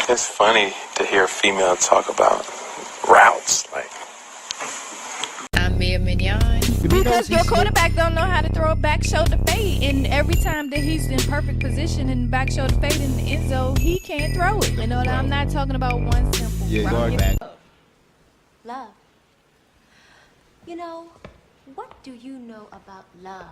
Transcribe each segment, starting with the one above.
It's funny to hear a female talk about routes. Like, I'm Mia Mignon. Because your quarterback don't know how to throw a back shoulder fade, and every time that he's in perfect position and back shoulder fade in the end zone, he can't throw it. You know, I'm not talking about one simple guard back. Love. You know, what do you know about love?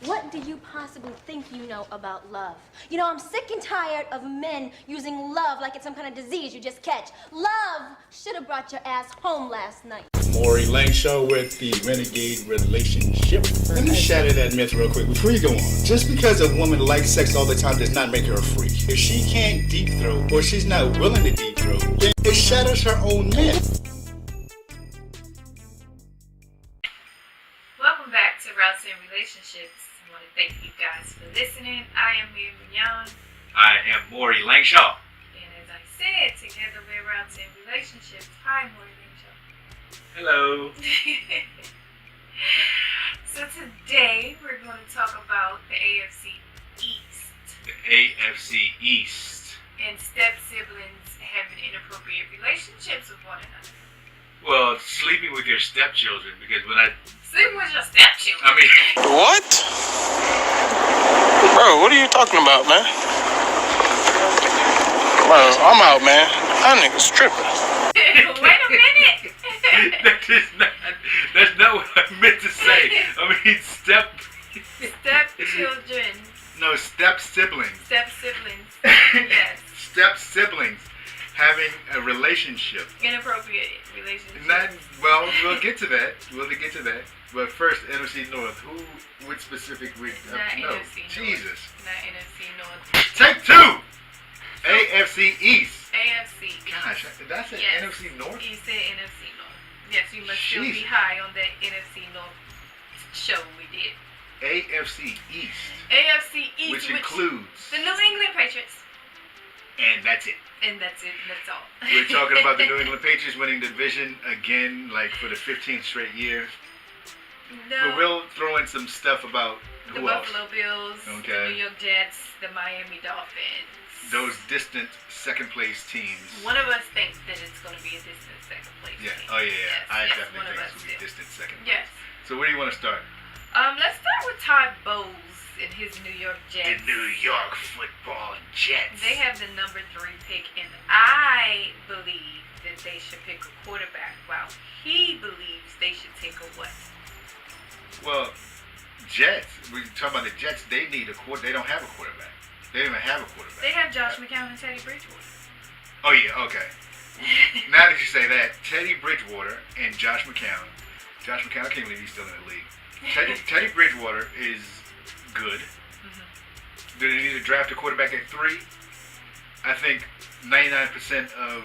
What do you possibly think you know about love? You know, I'm sick and tired of men using love like it's some kind of disease you just catch. Love should have brought your ass home last night. Maury Lang Show with the Renegade Relationship. Let me shatter that myth real quick before you go on. Just because a woman likes sex all the time does not make her a freak. If she can't deep throat or she's not willing to deep throat, then it shatters her own myth. Welcome back to Routes and Relationships. I want to thank you guys for listening. I am Mia Mignon. I am Maury Langshaw. And as I said, together we're Routes and Relationships. Hi, Maury Langshaw. Hello. So today we're going to talk about the AFC East. The AFC East. And step-siblings having inappropriate relationships with one another. Well, sleeping with your stepchildren, because when I... Sleeping with your stepchildren? I mean... what? Bro, what are you talking about, man? Bro, I'm out, man. That nigga's tripping. Wait a minute. That's not what I meant to say. I mean, Stepchildren. No, step-siblings. Step-siblings. Yes. Step-siblings having a relationship. Inappropriate relationship. Well, we'll get to that. But first, NFC North. Which specific week? Not NFC North. Jesus. Not NFC North. Take two. AFC East. AFC. Gosh, did I say Yes. NFC North? You said NFC North. Yes, you must still be Jesus. high on that NFC North show we did. AFC East. AFC East, Which includes. the New England Patriots. And that's it. And that's it. That's all. We're talking about the New England Patriots winning the division again, like for the 15th straight year. No. But we'll throw in some stuff about The who else. Buffalo Bills, Okay. the New York Jets, the Miami Dolphins. Those distant second place teams. One of us thinks that it's going to be a distant second place Yeah. team. Oh yeah. Yes, I yes, definitely one of think us it's gonna be do. distant second Yes. place. So where do you want to start? Let's start with Todd Bowles and his New York Jets. The New York Football Jets. They have the number 3 pick, and I believe that they should pick a quarterback, while he believes they should take a what? Well, Jets. We talking about the Jets. They need a quarter. They don't have a quarterback. They don't even have a quarterback. They have Josh McCown and Teddy Bridgewater. Oh yeah. Okay. Now that you say that, Teddy Bridgewater and Josh McCown. Josh McCown, I can't believe he's still in the league. Teddy Bridgewater is good. Mm-hmm. Do they need to draft a quarterback at 3? I think 99% of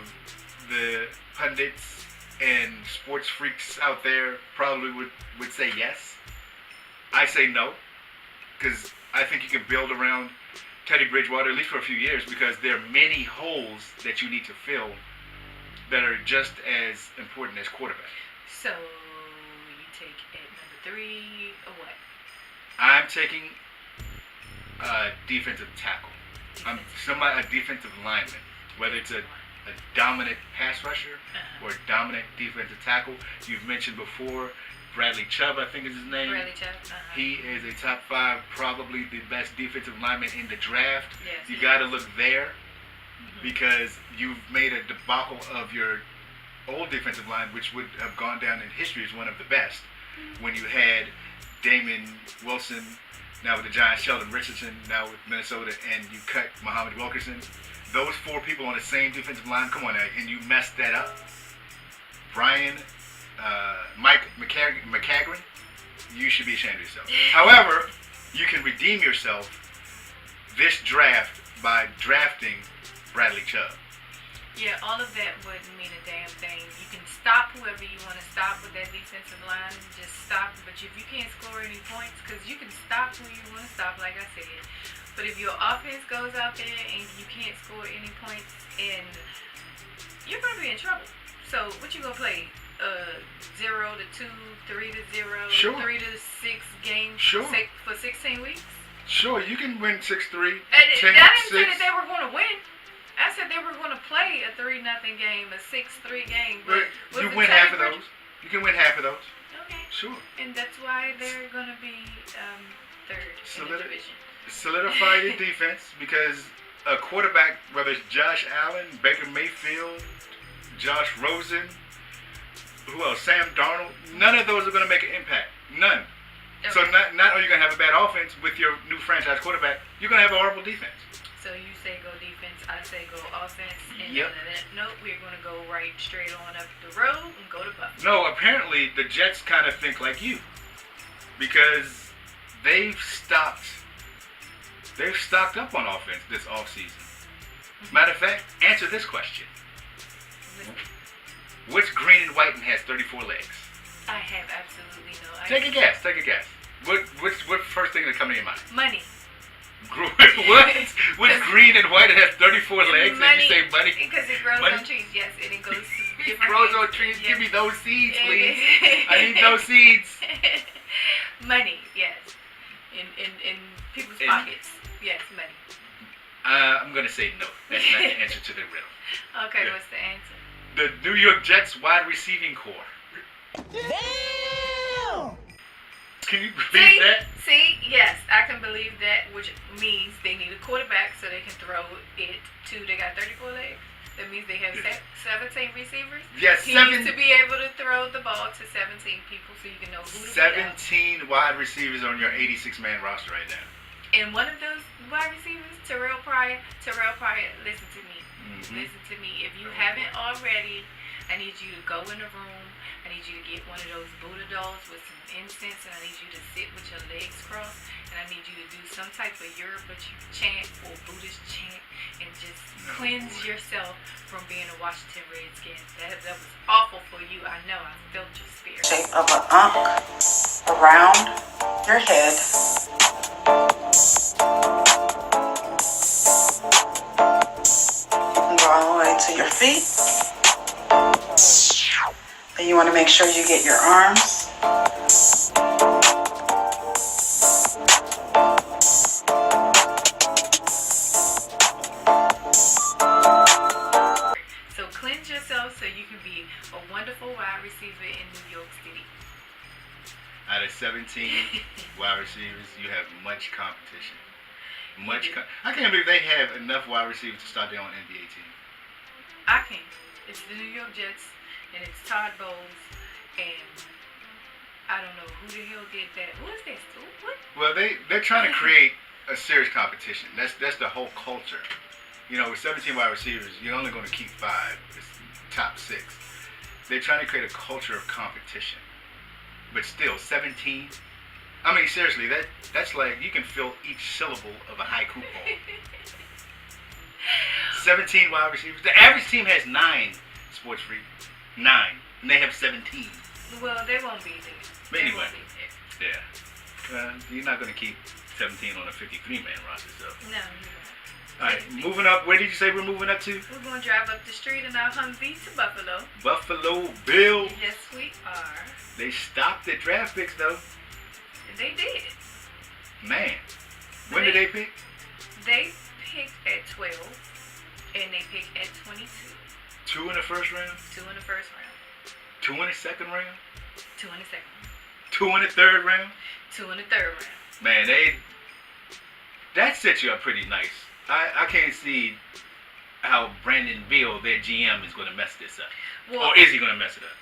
the pundits and sports freaks out there probably would say yes. I say no, because I think you can build around Teddy Bridgewater, at least for a few years, because there are many holes that you need to fill that are just as important as quarterback. So you take at number 3 or what? I'm taking a defensive tackle. A defensive lineman, whether it's a dominant pass rusher or a dominant defensive tackle. You've mentioned before Bradley Chubb, I think is his name. Bradley Chubb. He is a top 5, probably the best defensive lineman in the draft. Yes, You got to look there because you've made a debacle of your old defensive line, which would have gone down in history as one of the best. When you had Damon Wilson, now with the Giants, Sheldon Richardson, now with Minnesota, and you cut Muhammad Wilkerson. Those 4 people on the same defensive line, come on now, and you messed that up. Mike McCagran, you should be ashamed of yourself. However, you can redeem yourself this draft by drafting Bradley Chubb. Yeah, all of that wouldn't mean a damn thing. You can stop whoever you want to stop with that defensive line, just stop. But if you can't score any points, because you can stop who you want to stop, like I said. But if your offense goes out there and you can't score any points, and you're going to be in trouble. So what you going to play? 0 to 2, 3 to 0, Sure. 3 to 6 games Sure. for 16 weeks? Sure, you can win 6-3, That 10-6. didn't say that they were going to win. I said they were going to play a 3-0 game, a 6-3 game. But you win half of those. You can win half of those. Okay. Sure. And that's why they're going to be third in the division. Solidify your defense because a quarterback, whether it's Josh Allen, Baker Mayfield, Josh Rosen, who else? Sam Darnold. None of those are going to make an impact. None. Okay. So not only are you going to have a bad offense with your new franchise quarterback, you're going to have a horrible defense. So you say go defense, I say go offense, and yep. Nope, we're going to go right straight on up the road and go to Buffalo. No, apparently the Jets kind of think like you because they've stocked up on offense this offseason. Matter of fact, answer this question. Which green and white and has 34 legs? I have absolutely no idea. Take a guess. What first thing that come to your mind? Money. What? Which green and white and has 34 legs? Money. And you say money? Because it grows money? on trees, yes, and it goes It grows on trees. Yes. Give me those seeds, please. I need those seeds. Money, yes. In people's pockets. Yes, money. I'm going to say no. That's not the answer to the riddle. Okay, yeah. What's the answer? The New York Jets wide receiving core. Damn! Can you believe that? See, yes, I can believe that, which means they need a quarterback so they can throw it to, they got 34 legs. That means they have 17 receivers. Yes, he needs to be able to throw the ball to 17 people so you can know who to 17 wide receivers on your 86-man roster right now. And one of those wide receivers, Terrell Pryor, listen to me. Mm-hmm. Listen to me. If you haven't already, I need you to go in the room. I need you to get one of those Buddha dolls with some incense, and I need you to sit with your legs crossed, and I need you to do some type of Yoruba chant or Buddhist chant and just cleanse yourself from being a Washington Redskin. That was awful for you. I know. I felt your spirit. Shape of an ankh around your head. You can go all the way to your feet. And you want to make sure you get your arms so cleanse yourself so you can be a wonderful wide receiver in New York City. Out of 17 wide receivers, you have much competition. I can't believe they have enough wide receivers to start their own NBA team. I can't. It's the New York Jets. And it's Todd Bowles, and I don't know who the hell did that. Who is that? What? Well, they're trying to create a serious competition. That's the whole culture. You know, with 17 wide receivers, you're only going to keep 5. It's top 6. They're trying to create a culture of competition. But still, 17. I mean, seriously, that's like you can fill each syllable of a haiku poem. 17 wide receivers. The average team has 9. Sports Freak. 9, and they have 17. Well, they won't be there. But anyway, yeah. You're not going to keep 17 on a 53-man roster, so. No, you're not. All right, moving up. Where did you say we're moving up to? We're going to drive up the street in our Humvee to Buffalo. Buffalo Bills. Yes, we are. They stopped at draft picks, though. They did. Man. When did they pick? They picked at 12, and they picked at 22. 2 in the first round? 2 in the first round. 2 in the second round? 2 in the second round. 2 in the third round? 2 in the third round. Man, that sets you up pretty nice. I can't see how Brandon Beal, their GM, is going to mess this up. Well, or is he going to mess it up?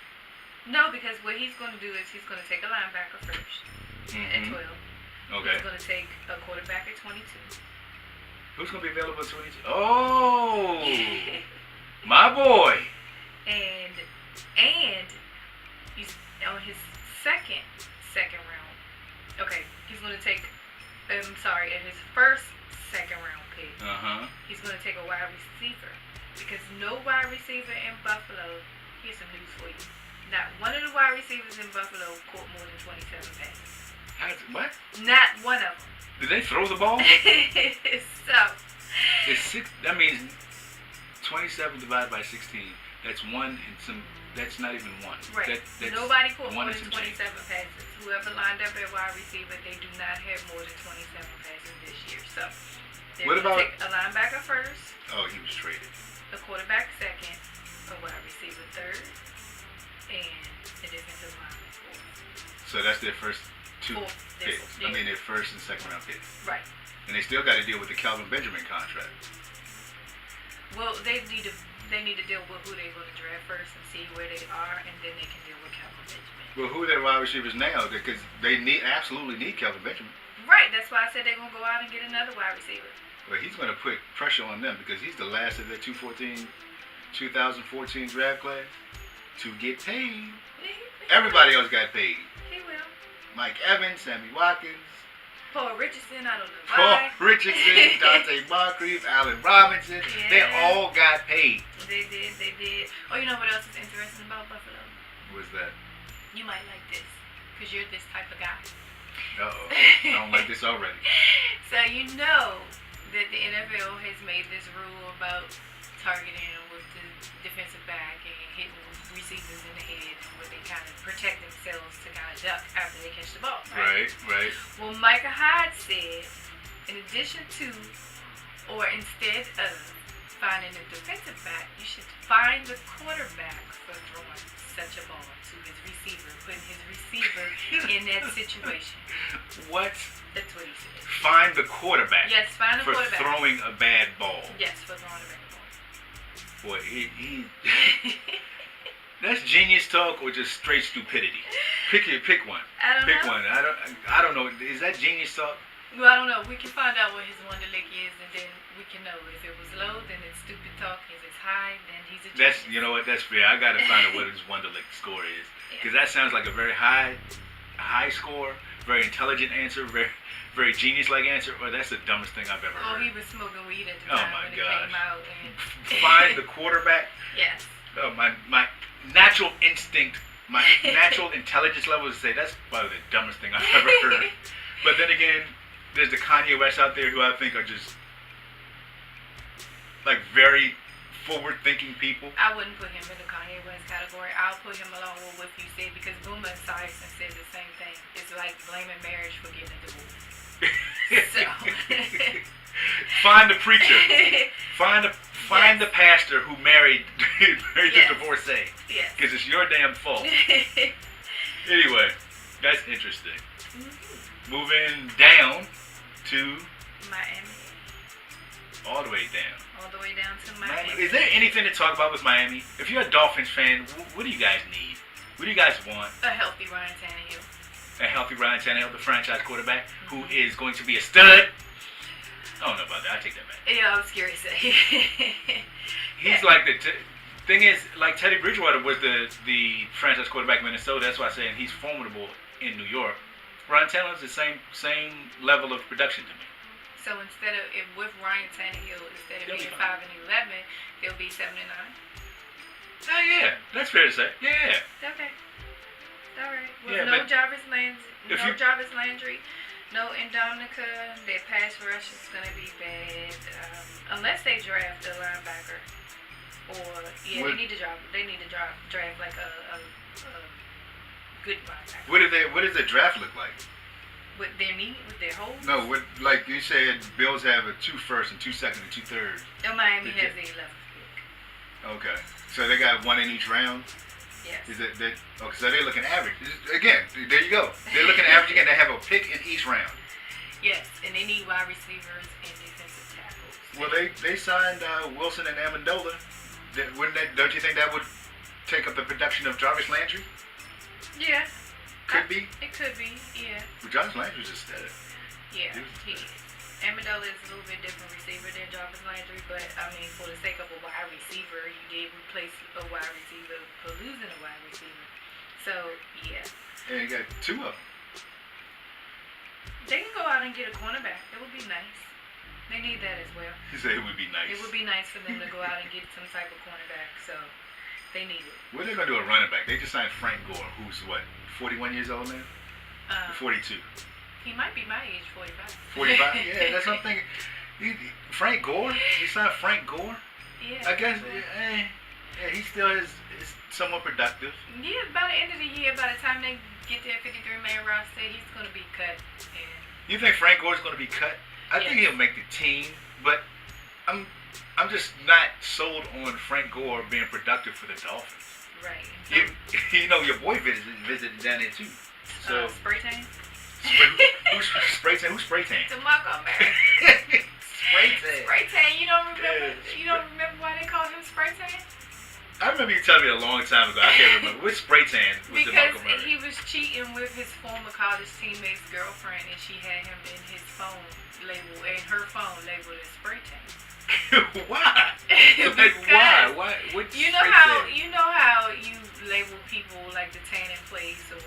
No, because what he's going to do is he's going to take a linebacker first at 12. Okay. He's going to take a quarterback at 22. Who's going to be available at 22? Oh! My boy. And he's on his second round. Okay, he's going to take. At his first second round pick. He's going to take a wide receiver because no wide receiver in Buffalo. Here's some news for you. Not one of the wide receivers in Buffalo caught more than 27 passes. What? Not one of them. Did they throw the ball? So. It's 6. That means 27 divided by 16. That's 1 and some. That's not even 1. Right. That's nobody caught more than 27 passes. Whoever lined up at wide receiver, they do not have more than 27 passes this year. So They're What gonna about- take a linebacker first, Oh, he was traded. a quarterback second, a wide receiver third, and a defensive lineman fourth. So that's their first two Fourth, picks. yeah. I mean, their first and second round picks. Right. And they still got to deal with the Calvin Benjamin contract. Well, they need to deal with who they're going to draft first and see where they are, and then they can deal with Calvin Benjamin. Well, who are their wide receivers now? Because they absolutely need Calvin Benjamin. Right. That's why I said they're going to go out and get another wide receiver. Well, he's going to put pressure on them because he's the last of their 2014 draft class to get paid. Everybody else got paid. He will. Mike Evans, Sammy Watkins, Paul Richardson, I don't know Paul why. Richardson, Dante Moncrief, Allen Robinson. Yeah. They all got paid. They did. Oh, you know what else is interesting about Buffalo? What's that? You might like this, because you're this type of guy. Uh-oh. I don't like this already. So you know that the NFL has made this rule about targeting with the defensive back and hitting receivers in the head where they kind of protect themselves to kind of duck after they catch the ball, right? Right. Well, Micah Hyde said, in addition to, or instead of finding the defensive back, you should find the quarterback for throwing such a ball to his receiver, putting his receiver in that situation. What? That's what he said. Find the quarterback. Yes, find the for quarterback. throwing a bad ball. Yes, for throwing a bad ball. Boy, he that's genius talk or just straight stupidity. Pick one. I don't Pick know. one. I don't know. Is that genius talk? Well, I don't know. We can find out what his Wonderlick is, and then we can know if it was low, then it's stupid talk. If it's high, then he's a genius. You know what? That's fair. I gotta find out what his Wonderlick score is because that sounds like a very high score, very intelligent answer, very genius-like answer. Or that's the dumbest thing I've ever Oh, heard. he was smoking weed at the Oh time my when it gosh. came out. And Find the quarterback. Yes. Oh, my natural instinct, my natural intelligence level is to say that's probably the dumbest thing I've ever heard. But then again, there's the Kanye West out there who I think are just like very forward-thinking people. I wouldn't put him in the Kanye West category. I'll put him along with what you said because Boomer Esiason said the same thing. It's like blaming marriage for getting a divorce. So. Find the preacher. Find the pastor who married the divorcee. Yes. Because it's your damn fault. Anyway, that's interesting. Moving down to Miami. all the way down. All the way down to Miami. Is there anything to talk about with Miami? If you're a Dolphins fan, what do you guys need? What do you guys want? A healthy Ryan Tannehill. A healthy Ryan Tannehill, the franchise quarterback, who is going to be a stud. I don't know about that. I take that back. Yeah, I was scared to say. He's like thing is, like Teddy Bridgewater was the franchise quarterback in Minnesota. That's why I'm saying he's formidable in New York. Ryan Tannehill's the same level of production to me. So instead of with Ryan Tannehill, instead of They'll being be 5 and 11, they'll be 7 and 9. Oh yeah, that's fair to say. Yeah. Okay. All right. Well, Yeah, no but Jarvis Landry. if you- Jarvis Landry. No Indominica. Their pass rush is gonna be bad unless they draft a linebacker. Or What- they need to draft. They need to draft like a good linebacker. What does the draft look like? With their need, with their holes. No, like you said, Bills have a 2 first and 2 second and 2 thirds. And Miami Did has you- the 11th pick. Okay, so they got 1 in each round. Yes. Is it? Okay, so they're looking average. Again, there you go. They're looking average again. They have a pick in each round. Yes, and they need wide receivers and defensive tackles. Well, they signed Wilson and Amendola. Don't you think that would take up the production of Jarvis Landry? Yeah. Could be. It could be, yeah. But Jarvis Landry's a stud. Yeah, he is. Amendola is a little bit different receiver than Jarvis Landry, but I mean, for the sake of a wide receiver, you did replace a wide receiver for losing a wide receiver. So, yeah. And you got 2 of them. They can go out and get a cornerback. It would be nice. They need that as well. He said it would be nice. It would be nice for them to go out and get some type of cornerback, so they need it. What are they going to do a running back? They just signed Frank Gore, who's what, 41 years old now? 42. He might be my age, 45. 45? Yeah, that's what I'm thinking. Frank Gore? You signed Frank Gore? Yeah. I guess, he still is somewhat productive. Yeah, by the end of the year, by the time they get their 53-man roster, he's going to be cut. And You think Frank Gore's going to be cut? I think Yes. he'll make the team. But I'm just not sold on Frank Gore being productive for the Dolphins. Right. You know, your boy visited down there too. So spray tan. Who's spray tan? Who's spray tan? DeMarco Murray. Spray tan. Spray tan. You don't remember? Yeah. You don't remember why they called him spray tan? I remember you telling me a long time ago. I can't remember. Which spray tan was Because DeMarco Murray? he was cheating with his former college teammate's girlfriend, and she had him in his phone label, in her phone labeled as spray tan. Why? Because why? What you know how you label people like the tanning place, or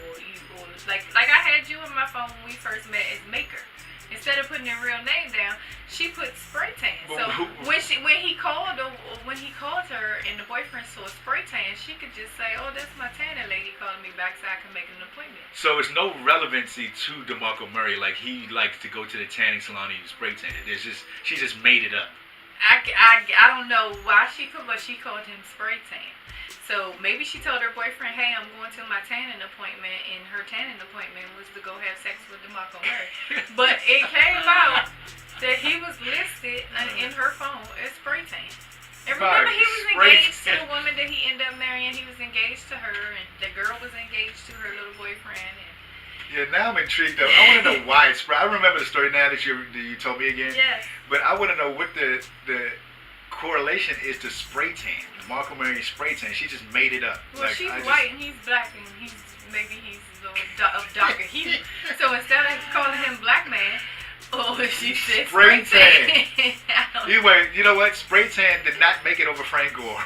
like I had you in my phone when we first met as Maker. Instead of putting their real name down, she put spray tan. So when he called her and the boyfriend saw spray tan, she could just say, "Oh, that's my tanning lady calling me back so I can make an appointment." So it's no relevancy to DeMarco Murray. Like, he likes to go to the tanning salon and use spray tan. She just made it up. I don't know why she put, but she called him spray tan. So maybe she told her boyfriend, "Hey, I'm going to my tanning appointment," and her tanning appointment was to go have sex with DeMarco Murray. But it came out that he was listed in her phone as spray tan. And remember, he was engaged to the woman that he ended up marrying. He was engaged to her, and the girl was engaged to her little boyfriend. Yeah, now I'm intrigued though. I want to know why it's spray. I remember the story now that you told me again. Yes. But I want to know what the correlation is to spray tan. DeMarco Murray spray tan. She just made it up. Well, she's white and he's black, and he's of darker hue. So instead of calling him black man, she said spray tan. Anyway, you know what? Spray tan did not make it over Frank Gore.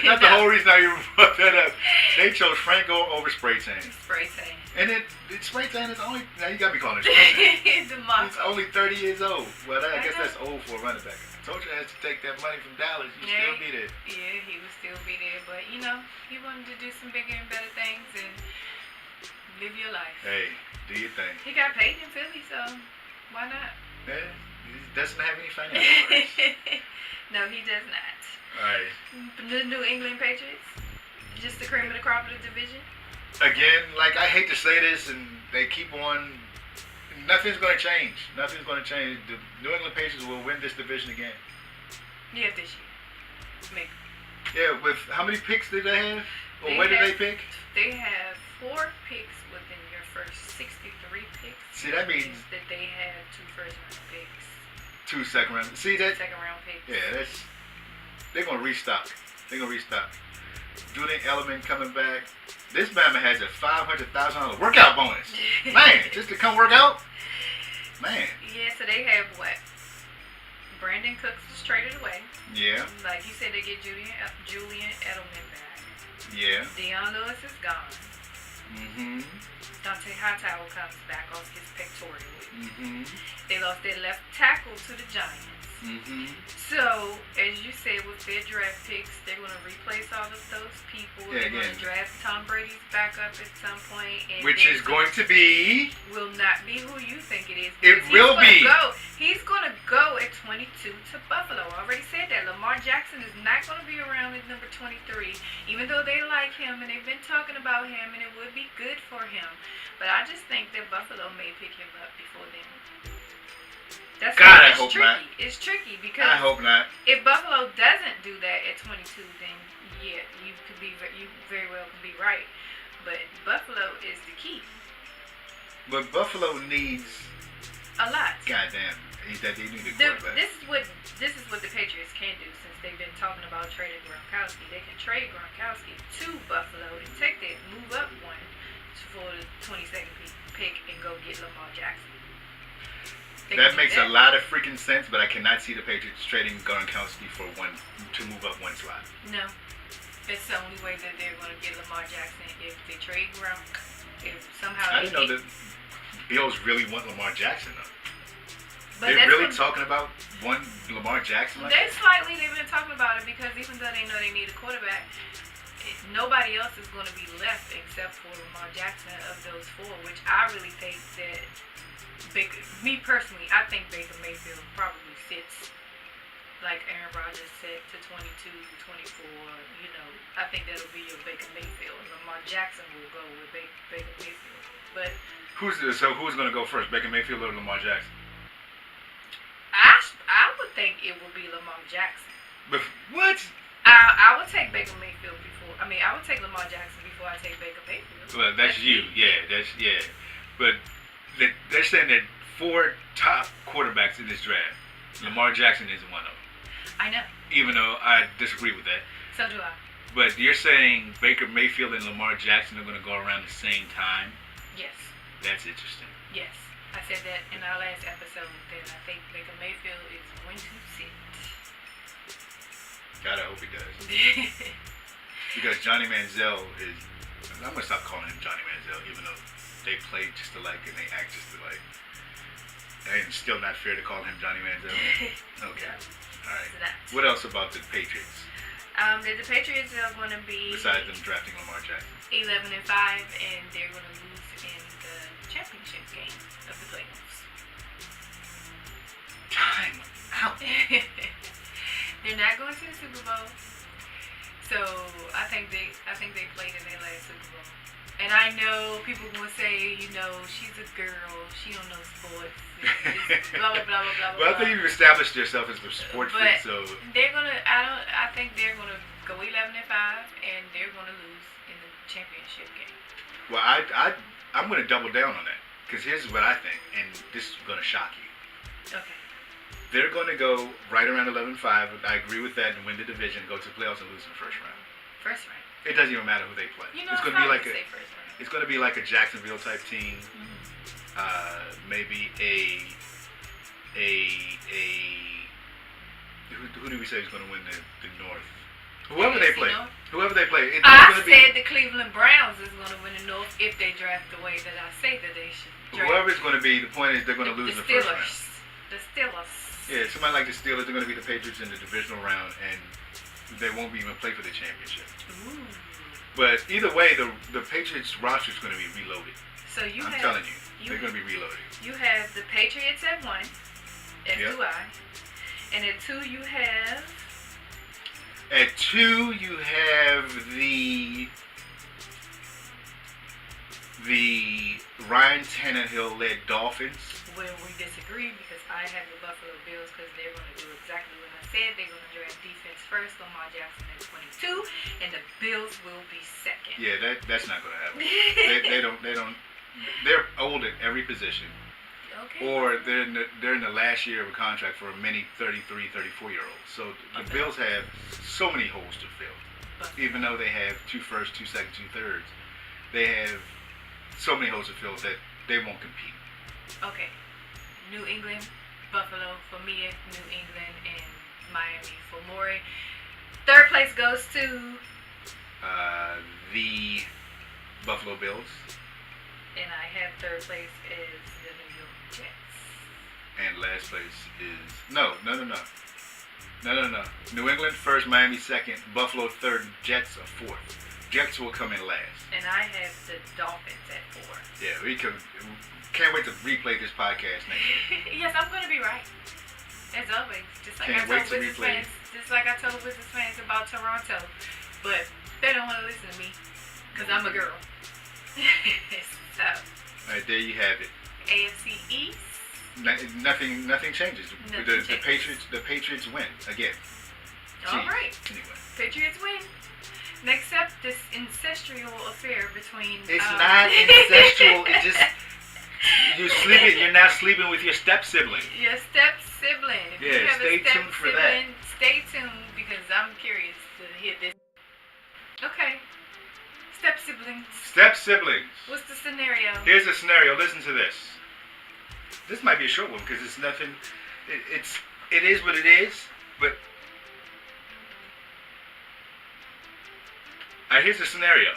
That's the whole reason I even brought that up. They chose Frank Gore over spray tan. Spray tan. And spray tan is only, now you got me calling it spray tan. It's only 30 years old. Well, I guess that's old for a running back. I told you I had to take that money from Dallas. You'd still be there. Yeah, he would still be there. But, he wanted to do some bigger and better things and live your life. Hey, do your thing. He got paid in Philly, so why not? Yeah, he doesn't have any financial worries. No, he does not. All right. The New England Patriots, just the cream of the crop of the division. Again, like, I hate to say this, and they keep on. Nothing's going to change. Nothing's going to change. The New England Patriots will win this division again. Yeah, this year. Maybe. Yeah, with how many picks did they have? Or where did they pick? They have 4 picks within your first 63 picks. See, that means that they have 2 first-round picks. 2 second-round. See that? Second-round picks. Yeah, they're going to restock. Julian Edelman coming back. This Bama has a $500,000 workout bonus. Man, just to come work out? Man. Yeah, so they have what? Brandon Cooks is traded away. Yeah. Like you said, they get Julian Edelman back. Yeah. Deion Lewis is gone. Mm-hmm. Dante Hightower comes back off his pectoral. Mm-hmm. They lost their left tackle to the Giants. Mm-hmm. So, as you said, with their draft picks, they're going to replace all of those people. Yeah, they're going to draft Tom Brady's backup at some point. And which is going to be... Will not be who you think it is. It will be. He's going to go at 22 to Buffalo. I already said that. Lamar Jackson is not going to be around at number 23, even though they like him and they've been talking about him, and it would be good for him. But I just think that Buffalo may pick him up before then. That's God, I hope tricky. not. It's tricky because I hope not. If Buffalo doesn't do that at 22, then yeah, you very well can be right. But Buffalo is the key. But Buffalo needs a lot. Goddamn, they need a quarterback. This is what the Patriots can do, since they've been talking about trading Gronkowski. They can trade Gronkowski to Buffalo and move up one for the 22nd pick and go get Lamar Jackson. That makes a lot of freaking sense, but I cannot see the Patriots trading Gronkowski to move up one slot. No. It's the only way that they're going to get Lamar Jackson if they trade Gronk. If somehow I didn't know that Bills really want Lamar Jackson, though. But they're really talking about one Lamar Jackson? Like they've been talking about it, because even though they know they need a quarterback, nobody else is going to be left except for Lamar Jackson of those 4, which I really think that me personally, I think Baker Mayfield probably sits like Aaron Rodgers said to 22, 24. I think that'll be your Baker Mayfield. Lamar Jackson will go with Baker Mayfield. But who's going to go first, Baker Mayfield or Lamar Jackson? I would think it will be Lamar Jackson. But what? I would take Baker Mayfield before. I mean, I would take Lamar Jackson before I take Baker Mayfield. Well, that's you. Yeah, yeah. But they're saying that 4 top quarterbacks in this draft. Lamar Jackson isn't one of them. I know. Even though I disagree with that. So do I. But you're saying Baker Mayfield and Lamar Jackson are going to go around the same time? Yes. That's interesting. Yes. I said that in our last episode that I think Baker Mayfield is going to sit. God, I hope he does. Because Johnny Manziel is... I'm going to stop calling him Johnny Manziel, even though they play just alike and they act just alike. And it's still not fair to call him Johnny Manziel. Okay. All right. What else about the Patriots? The Patriots are going to be... Besides them drafting Lamar Jackson. 11-5, and they're going to lose in the championship game of the playoffs. Time out. They're not going to the Super Bowl. So I think they played in their last Super Bowl. And I know people going to say, you know, she's a girl, she don't know sports, blah blah blah blah blah. Well, I think you've established yourself as a sports freak, so they're gonna. I think they're gonna go 11-5, and they're gonna lose in the championship game. Well, I'm gonna double down on that because here's what I think, and this is gonna shock you. Okay. They're gonna go right around 11-5. I agree with that, and win the division, go to the playoffs, and lose in the first round. First round. It doesn't even matter who they play. You know, it's gonna be like it's gonna be like a Jacksonville type team. Maybe a who do we say is gonna win the North? Whoever they play. Whoever they play. I said the Cleveland Browns is gonna win the North if they draft the way that I say that they should draft. Whoever it's gonna be, the point is they're gonna lose in the first round. The Steelers. Yeah, somebody like the Steelers, they're gonna be the Patriots in the divisional round, and they won't even play for the championship. Ooh. But either way, the Patriots roster is going to be reloaded. So I'm telling you, they're going to be reloaded. You have the Patriots at 1, as do I. And at 2 you have... At 2 you have the Ryan Tannehill-led Dolphins. Well, we disagree because I have the Buffalo Bills because they're going to do exactly what I said. They're going to draft defense first, Lamar Jackson at 22, and the Bills will be second. Yeah, that's not going to happen. they don't. They're old at every position. Okay. Or they're in the last year of a contract for many 33, 34-year-olds. So the Bills have so many holes to fill. Even though they have 2 firsts, 2 seconds, 2 thirds, they have so many holes to fill that they won't compete. Okay. New England, Buffalo for Mia, New England, and Miami for Maury. 3rd place goes to the Buffalo Bills. And I have 3rd place is the New York Jets. And last place is no. New England 1st, Miami 2nd, Buffalo 3rd, Jets are 4th. Jets will come in last. And I have the Dolphins at 4. Yeah, we can't wait to replay this podcast next week. Yes, I'm going to be right. As always. Just like I told Wizards fans about Toronto. But they don't want to listen to me. Because I'm a girl. So. Alright, there you have it. AFC East. Nothing changes. The Patriots win again. Alright. Anyway. Patriots win. Next up, this incestual affair between... It's not incestual. It just... You're now sleeping with your step-sibling. Your step-sibling. If you have stay tuned for that. Stay tuned because I'm curious to hear this. Okay. Step-siblings. Step-siblings. What's the scenario? Here's the scenario. Listen to this. This might be a short one because it's nothing... It is what it is, but... Alright, here's the scenario.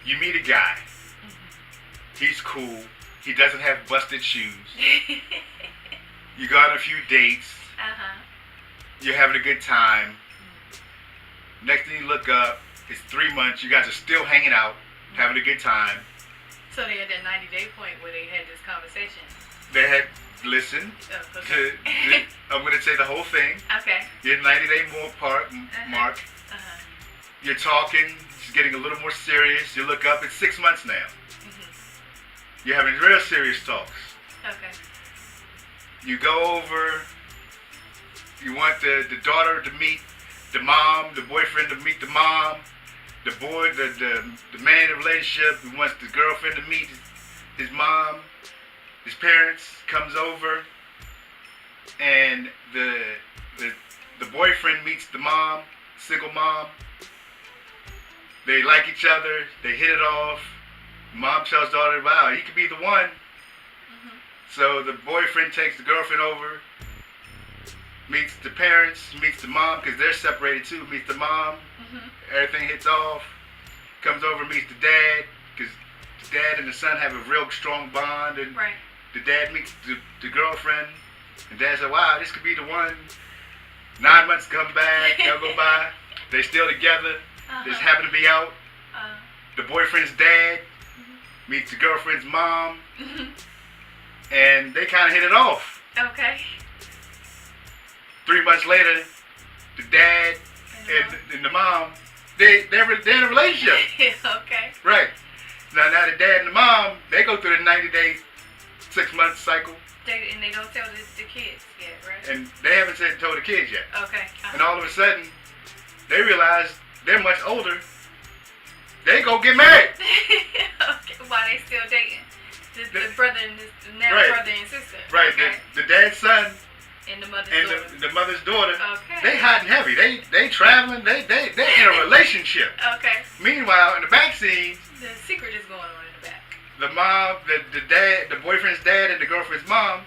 You meet a guy. He's cool. He doesn't have busted shoes. You go on a few dates. You're having a good time. Next thing you look up, it's 3 months. You guys are still hanging out, having a good time. So they had that 90-day point where they had this conversation. They had listened to I'm going to say the whole thing. Okay. Your 90-day mark. You're talking. It's getting a little more serious. You look up. It's 6 months now. You're having real serious talks. Okay. You go over. You want the daughter to meet the mom, the boyfriend to meet the mom, the boy, the man in the relationship who wants the girlfriend to meet his mom, his parents, comes over, and the boyfriend meets the mom, single mom. They like each other. They hit it off. Mom tells daughter, "Wow, he could be the one." Mm-hmm. So the boyfriend takes the girlfriend over, meets the parents, meets the mom because they're separated too. Meets the mom. Mm-hmm. Everything hits off. Comes over, meets the dad because the dad and the son have a real strong bond, and Right. the dad meets the girlfriend, and dad said, "Wow, this could be the one." 9 months come back, they'll go by. They still together. They just happen to be out. The boyfriend's dad meets the girlfriend's mom, and they kind of hit it off. Okay. 3 months later, the dad and the mom, they're in a relationship. Okay. Right. Now the dad and the mom, they go through the 90-day, 6-month cycle, And they don't tell the kids yet, right? and they haven't told the kids yet. Okay. And all of a sudden, they realize they're much older. They go get married. Okay. While they still dating. The brother and the now Right. brother and sister. Right. Okay. The dad's son And the mother's and daughter. the mother's daughter, Okay. they hot and heavy. They traveling. They're in a relationship. Okay. Meanwhile, in the back scene, The secret is going on in the back. the mom, the dad, the boyfriend's dad, and the girlfriend's mom,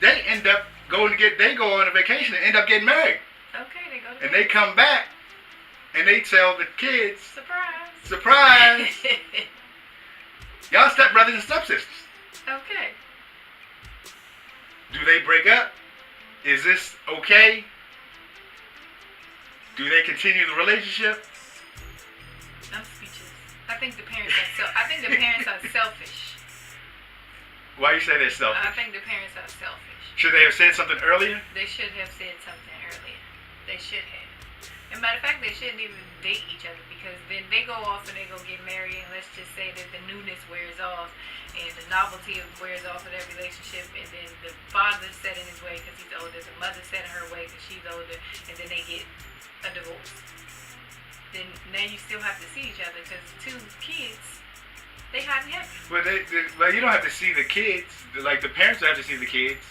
they end up they go on a vacation and end up getting married. Okay, they go. And they come back and they tell the kids, Surprise. surprise, y'all stepbrothers and stepsisters. Okay. Do they break up? Is this okay? Do they continue the relationship? I'm speechless. I think the parents are selfish. Why you say they're I selfish? think the parents are selfish. Should they have said something earlier? They should have said something earlier. They should have. And matter of fact, they shouldn't even date each other because then they go off and they go get married, and let's just say that the newness wears off and the novelty wears off of that relationship, and then the father's set in his way because he's older, the mother's set in her way because she's older, and then they get a divorce. Then now you still have to see each other because two kids, they hot and heavy. Well, you don't have to see the kids. Like the parents don't have to see the kids.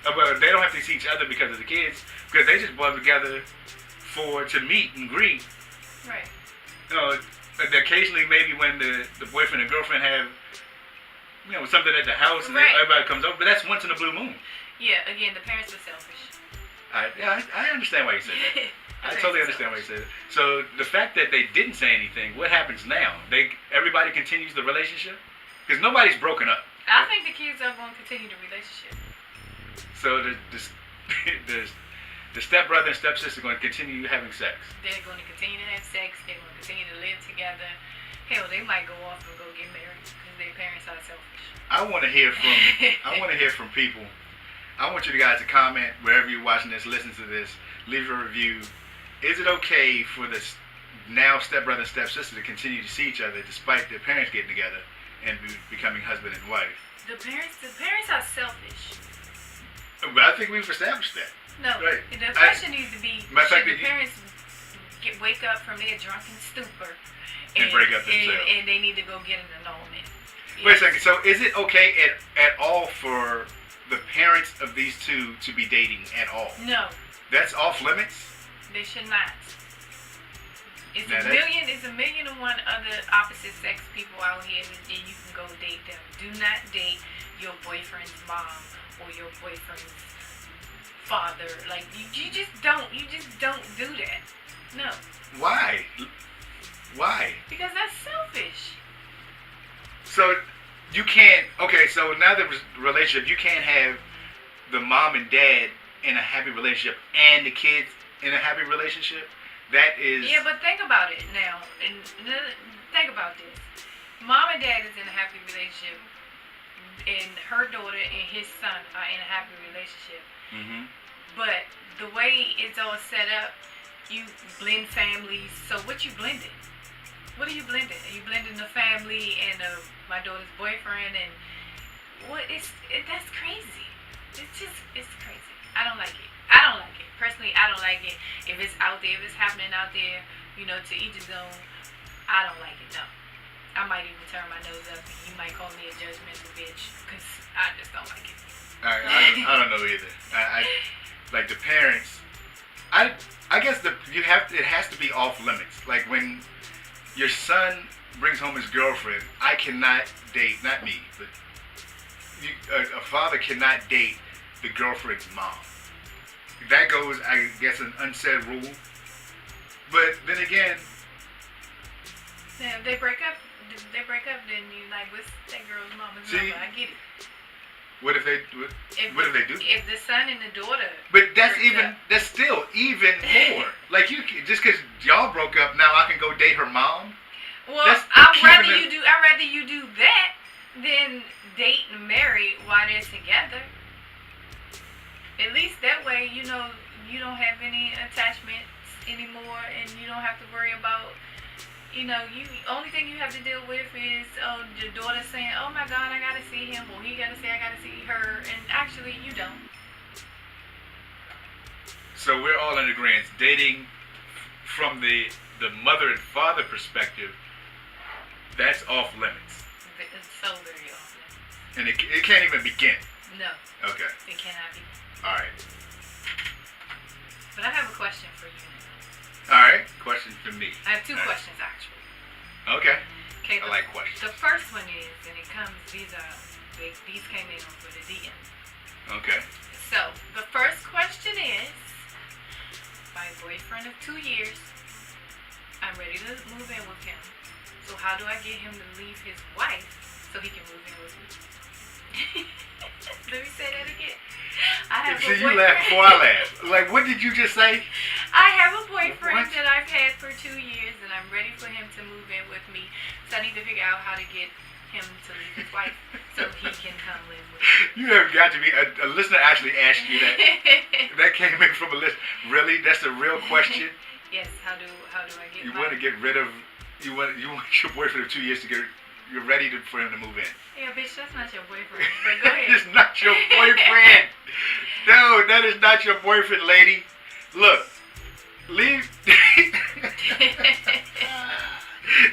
But they don't have to see each other because of the kids, because they just brought together to meet and greet. Right. Occasionally maybe when the boyfriend and girlfriend have something at the house and Right. everybody comes over, but that's once in a blue moon. Yeah. Again, the parents are selfish. I understand why you said that. I totally understand why you said it. So the fact that they didn't say anything, what happens now? Everybody continues the relationship? Because nobody's broken up. I think the kids are going to continue the relationship. So the stepbrother and stepsister are going to continue having sex. They're going to continue to have sex. They're going to continue to live together. Hell, they might go off and go get married because their parents are selfish. I want to hear from people. I want you guys to comment wherever you're watching this, listen to this, leave a review. Is it okay for the now stepbrother and stepsister to continue to see each other despite their parents getting together and becoming husband and wife? The parents are selfish. But I think we've established that. No, Right. the question needs to be: should the you- parents wake up from their drunken stupor And break up themselves. and they need to go get an annulment? Wait a second. So is it okay at all for the parents of these two to be dating at all? No, That's off limits? they should not. It's Now a million and one other opposite sex people out here, and you can go date them. Do not date your boyfriend's mom or your boyfriend's father. Like you just don't do that. No, Why? because that's selfish. So you can't. Okay, so now the relationship, you can't have the mom and dad in a happy relationship and the kids in a happy relationship. That is. Yeah, but think about it now. And think about this. Mom and dad is in a happy relationship, and her daughter and his son are in a happy relationship. Mm-hmm. But the way it's all set up, you blend families. So what you blending? What are you blending? Are you blending the family and my daughter's boyfriend? And that's crazy. it's crazy. I don't like it. I don't like it. Personally, I don't like it. If it's out there, if it's happening out there, to each his own, I don't like it, no. I might even turn my nose up and you might call me a judgmental bitch because I just don't like it. I don't know either. I like the parents. I guess it has to be off limits. Like when your son brings home his girlfriend, I cannot date, not me, but a father cannot date the girlfriend's mom. That goes, I guess, an unsaid rule. But then again, yeah, if they break up, then you like, what's that girl's mama's number? I get it. What if they do? If the son and the daughter. But that's still even more. Like just because y'all broke up, now I can go date her mom. Well, I'd rather you do that than date and marry while they're together. At least that way, you don't have any attachments anymore, and you don't have to worry about. Only thing you have to deal with is the daughter saying, "Oh my God, I gotta see him," or he gotta say, "I gotta see her," and actually you don't. So we're all in agreement. Dating from the mother and father perspective, that's off limits. It's so very off limits. And it can't even begin. No. Okay. It cannot be. All right. But I have a question for you. All right. Question for me. I have two questions actually. Okay. I like questions. The first one is, and it comes. These came in over the DM. Okay. So the first question is, my boyfriend of 2 years. I'm ready to move in with him. So how do I get him to leave his wife so he can move in with me? Let me say that again. I have a boyfriend. You laugh before I laugh. Like, what did you just say? I have a boyfriend that I've had for 2 years, and I'm ready for him to move in with me. So I need to figure out how to get him to leave his wife so he can come live with me. You have got to be a listener actually asked you that. That came in from a listener. Really? That's a real question? Yes. How do I get? You want to get rid of? You want your boyfriend of 2 years to get? You're ready for him to move in. Yeah, bitch, that's not your boyfriend. But go ahead. It's not your boyfriend. No, that is not your boyfriend, lady. Look, leave.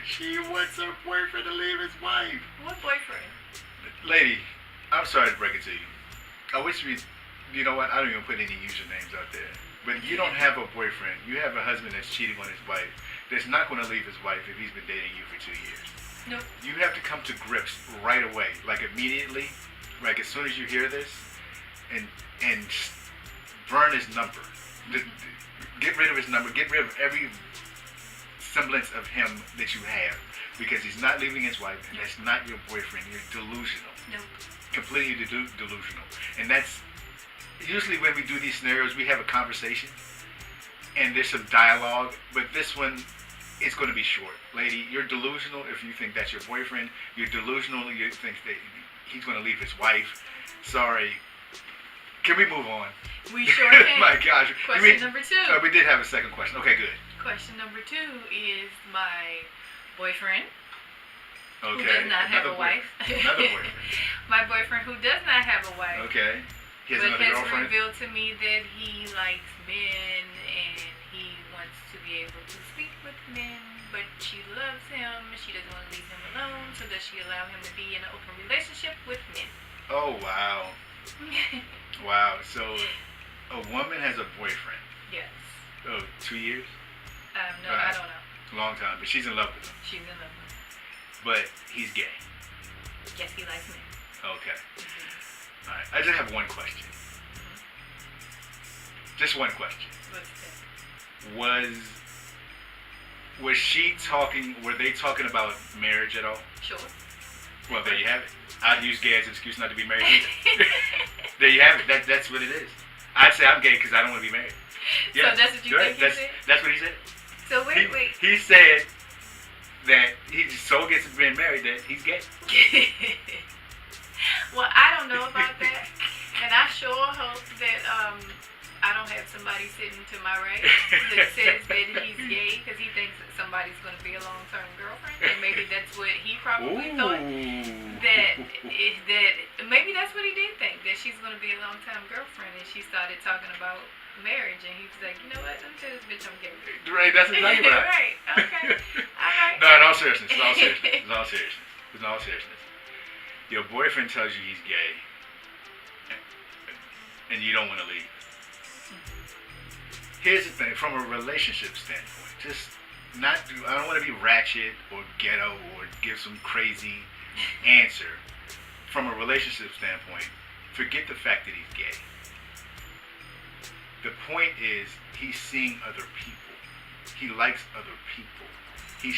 She wants her boyfriend to leave his wife. What boyfriend? Lady, I'm sorry to break it to you. I wish you know what? I don't even put any usernames out there. But you don't have a boyfriend. You have a husband that's cheating on his wife. That's not going to leave his wife if he's been dating you for 2 years. Nope. You have to come to grips right away, like immediately, like as soon as you hear this, and burn his number. Get rid of his number. Get rid of every semblance of him that you have, because he's not leaving his wife, and that's not your boyfriend. You're delusional. Nope. Completely delusional. And that's usually when we do these scenarios, we have a conversation, and there's some dialogue, but this one, it's going to be short. Lady, you're delusional if you think that's your boyfriend. You're delusional if you think that he's going to leave his wife. Sorry. Can we move on? We sure can. My gosh. Question number 2. We did have a second question. Okay, good. Question number 2 is my boyfriend. Okay. Who does not have a wife. Another boyfriend. My boyfriend who does not have a wife. Okay. He has but another has girlfriend? revealed to me that he likes men and he wants to be able to sleep with men, but she loves him. She doesn't want to leave him alone, so does she allow him to be in an open relationship with men? Oh, wow. Wow. So a woman has a boyfriend. Yes. Oh, 2 years? No, I don't know. It's a long time, but she's in love with him. She's in love with him. But he's gay. Yes, he likes men. Okay. All right. I just have one question. Just one question. What's that? Was she talking? Were they talking about marriage at all? Sure. Well, there you have it. I'd use gay as an excuse not to be married either. There you have it. That's what it is. I'd say I'm gay because I don't want to be married. Yeah. So that's what you think he said? That's what he said. So wait. He said that he's so against being married that he's gay. Well, I don't know about that, and I sure hope that I don't have somebody sitting to my right that says that he's gay because he thinks that somebody's going to be a long-term girlfriend, and maybe that's what he probably thought. That maybe that's what he did think, that she's going to be a long-time girlfriend, and she started talking about marriage, and he was like, you know what, let me tell this bitch I'm gay. Right, that's exactly right. Right, okay. All right. No, in all seriousness, your boyfriend tells you he's gay, and you don't want to leave. Here's the thing, from a relationship standpoint, I don't want to be ratchet or ghetto or give some crazy answer. From a relationship standpoint, forget the fact that he's gay. The point is, he's seeing other people. He likes other people. He's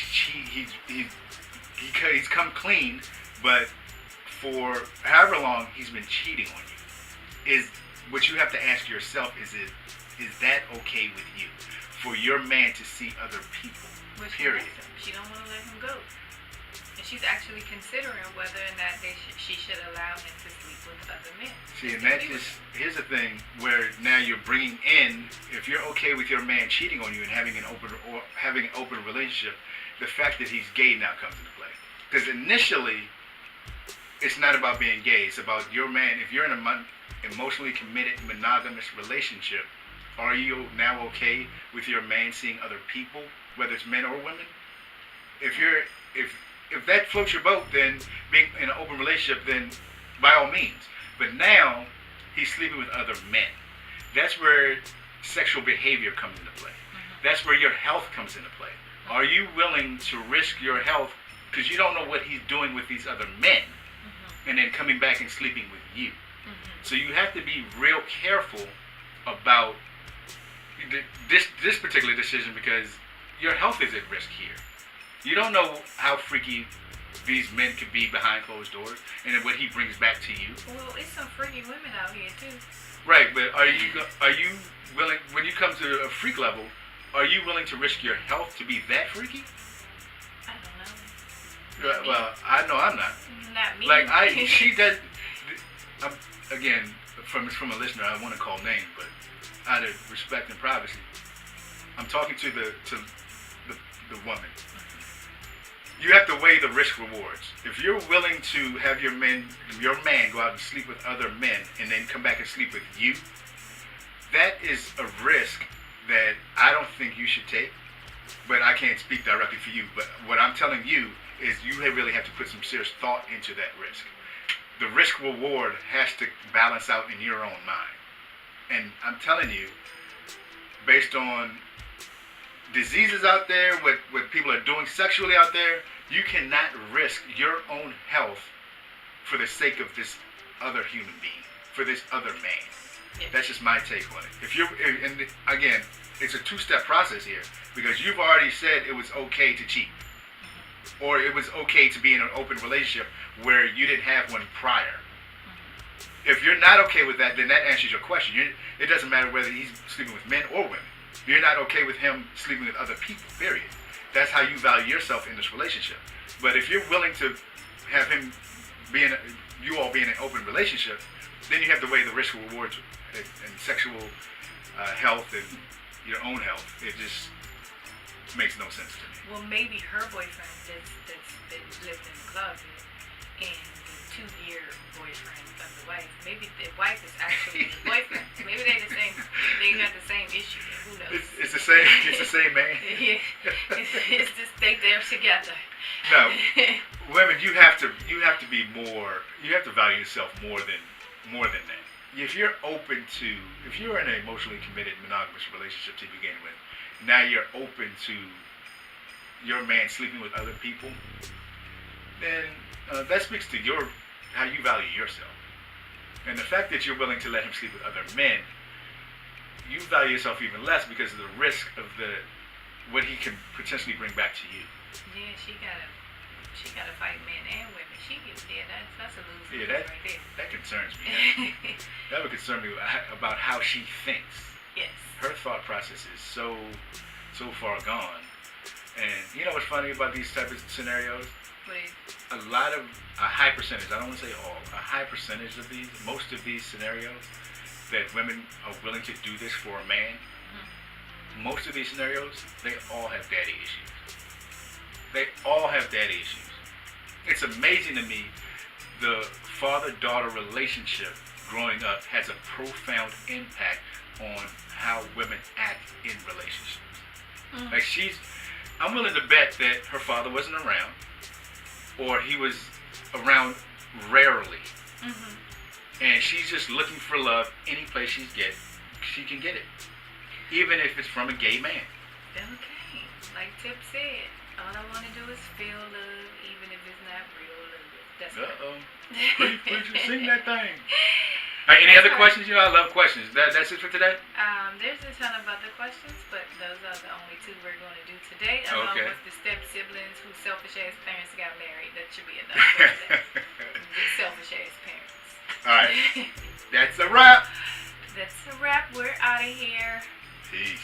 come clean, but for however long he's been cheating on you. What you have to ask yourself is that okay with you? For your man to see other people, period. She don't want to let him go. And she's actually considering whether or not she should allow him to sleep with other men. See, and here's the thing where now you're bringing in, if you're okay with your man cheating on you and having an open relationship, the fact that he's gay now comes into play. Because initially, it's not about being gay. It's about your man. If you're in an emotionally committed, monogamous relationship, are you now okay with your man seeing other people, whether it's men or women? If that floats your boat, then being in an open relationship, then by all means. But now he's sleeping with other men. That's where sexual behavior comes into play. That's where your health comes into play. Are you willing to risk your health because you don't know what he's doing with these other men, and then coming back and sleeping with you? So you have to be real careful about this particular decision, because your health is at risk here. You don't know how freaky these men could be behind closed doors, and then what he brings back to you. Well, it's some freaky women out here too. Right, but are you willing, when you come to a freak level, are you willing to risk your health to be that freaky? I don't know. Well, I know I'm not. Not me. Like she does. Again, from a listener, I want to call names, but out of respect and privacy, I'm talking to the woman. You have to weigh the risk rewards. If you're willing to have your man go out and sleep with other men and then come back and sleep with you, that is a risk that I don't think you should take. But I can't speak directly for you. But what I'm telling you is you really have to put some serious thought into that risk. The risk reward has to balance out in your own mind. And I'm telling you, based on diseases out there, what people are doing sexually out there, you cannot risk your own health for the sake of this other human being, for this other man. Yeah. That's just my take on it. And again, it's a two-step process here, because you've already said it was okay to cheat, or it was okay to be in an open relationship where you didn't have one prior. If you're not okay with that, then that answers your question. It doesn't matter whether he's sleeping with men or women. You're not okay with him sleeping with other people, period. That's how you value yourself in this relationship. But if you're willing to have him you all be in an open relationship, then you have to weigh the risk rewards and sexual health and your own health. It just makes no sense to me. Well, maybe her boyfriend that's lived in the closet, and the 2-year boyfriend of the wife. Maybe the wife is actually the boyfriend. Maybe they got the same issue. Who knows? It's the same man. Yeah. It's just they're together. No, women, you have to be more. You have to value yourself more than that. If you're in an emotionally committed monogamous relationship to begin with, now you're open to your man sleeping with other people, then that speaks to how you value yourself. And the fact that you're willing to let him sleep with other men, you value yourself even less because of the risk of what he can potentially bring back to you. Yeah, she gotta fight men and women. That's a loser. Yeah, right there. That concerns me. That would concern me about how she thinks. Yes. Her thought process is so far gone. And you know what's funny about these type of scenarios? A high percentage, I don't want to say all, a high percentage of most of these scenarios that women are willing to do this for a man, most of these scenarios, they all have daddy issues. They all have daddy issues. It's amazing to me the father-daughter relationship growing up has a profound impact on how women act in relationships. Like I'm willing to bet that her father wasn't around, or he was around rarely. And she's just looking for love any place she can get it. Even if it's from a gay man. Okay. Like Tip said, all I want to do is feel love, even if it's not real love. That's Please sing that thing. Any other questions? I love questions. That's it for today? There's a ton of other questions, but those are the only two we're going to do today. Along with the step-siblings whose selfish-ass parents got married. That should be enough for today. Selfish-ass parents. All right. That's a wrap. That's a wrap. We're out of here. Peace.